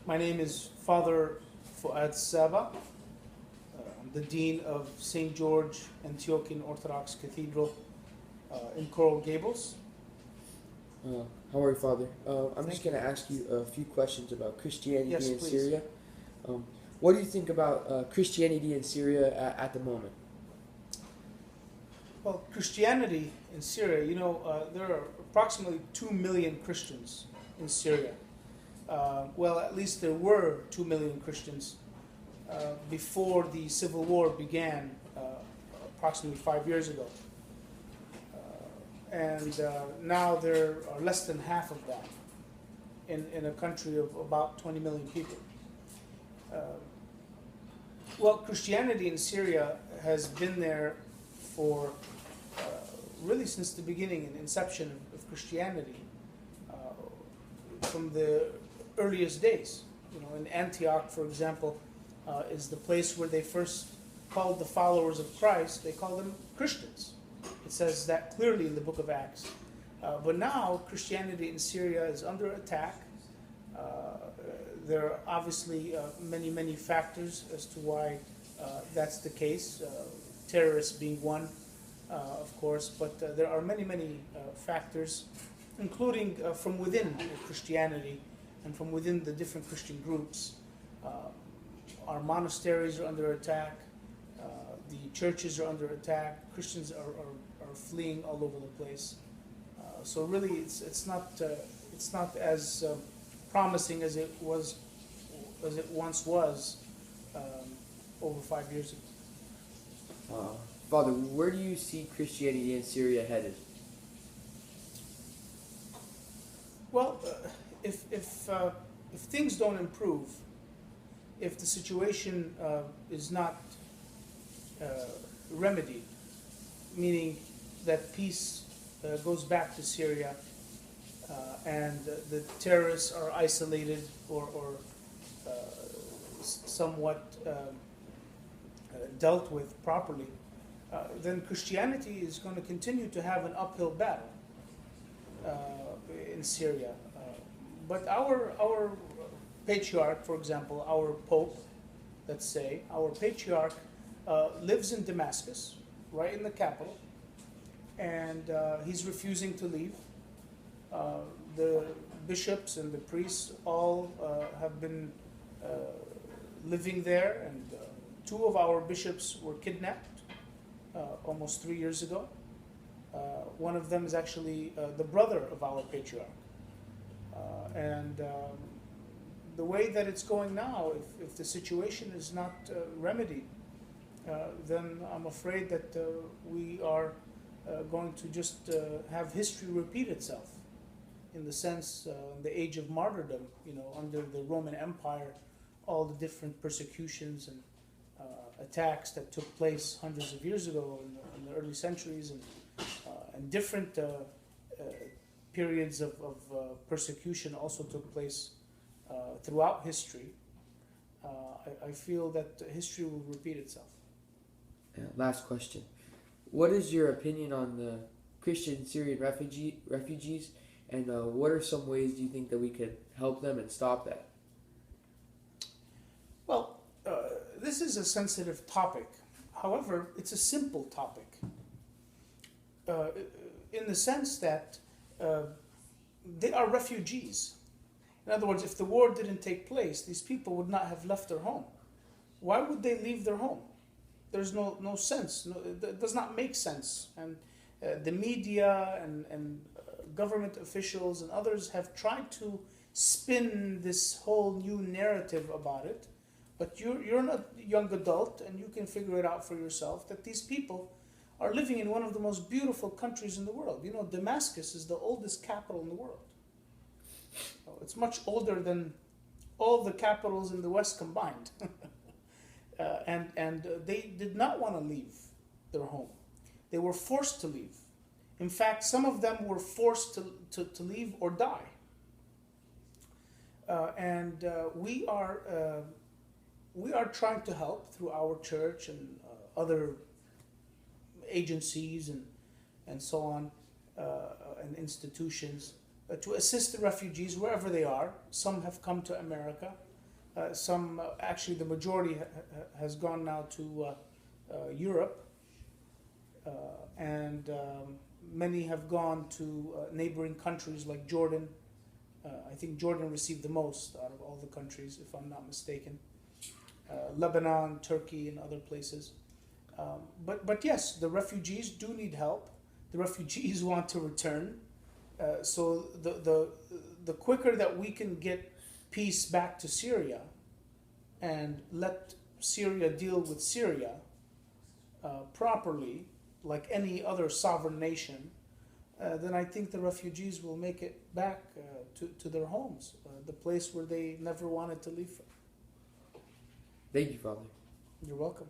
My name is Father Fuad Saba. I'm the Dean of St. George Antiochian Orthodox Cathedral in Coral Gables. How are you, Father? I'm Thank just going to ask you a few questions about Christianity Yes, in please. Syria. What do you think about Christianity in Syria at the moment? Well, Christianity in Syria, there are approximately 2 million Christians in Syria. Well, at least there were 2 million Christians before the civil war began approximately 5 years ago. And now there are less than half of that in a country of about 20 million people. Uh, well, Christianity in Syria has been there for uh, really since the beginning and inception of Christianity, uh, from the earliest days. In Antioch, for example, is the place where they first called the followers of Christ. They called them Christians. It says that clearly in the book of Acts. But now Christianity in Syria is under attack. There are obviously many factors as to why that's the case. Terrorists being one, of course, but there are many factors, including from within Christianity and from within the different Christian groups. Our monasteries are under attack. The churches are under attack. Christians are fleeing all over the place. So really, it's not as promising as it once was um, over 5 years ago. Father, where do you see Christianity in Syria headed? Well, if things don't improve, if the situation is not uh, remedied, meaning that peace goes back to Syria and the terrorists are isolated or somewhat dealt with properly, then Christianity is going to continue to have an uphill battle uh, in Syria. But our patriarch, for example, our pope, let's say, our patriarch lives in Damascus, right in the capital, and he's refusing to leave. The bishops and the priests all have been living there, and two of our bishops were kidnapped almost 3 years ago. One of them is actually the brother of our patriarch. And the way that it's going now, if the situation is not remedied, then I'm afraid that we are going to just have history repeat itself, in the sense, the age of martyrdom, under the Roman Empire, all the different persecutions and attacks that took place hundreds of years ago in the early centuries, and different periods of persecution also took place throughout history. I feel that history will repeat itself. Last question. What is your opinion on the Christian Syrian refugees, and what are some ways do you think that we could help them and stop that? Well, this is a sensitive topic. However, it's a simple topic in the sense that they are refugees. In other words, if the war didn't take place, these people would not have left their home. Why would they leave their home? There's no sense. It does not make sense. And the media and government officials and others have tried to spin this whole new narrative about it. But you're not a young adult, and you can figure it out for yourself that these people are living in one of the most beautiful countries in the world. Damascus is the oldest capital in the world. It's much older than all the capitals in the West combined. And they did not want to leave their home. They were forced to leave. In fact, some of them were forced to leave or die. And we are trying to help through our church and other agencies and so on, and institutions, to assist the refugees wherever they are. Some have come to America. Actually, the majority has gone now to Europe, and many have gone to neighboring countries like Jordan. I think Jordan received the most out of all the countries, if I'm not mistaken. Lebanon, Turkey, and other places. But yes, the refugees do need help. The refugees want to return. So the quicker that we can get peace back to Syria and let Syria deal with Syria properly, like any other sovereign nation, then I think the refugees will make it back to their homes, the place where they never wanted to leave from. Thank you, Father. You're welcome.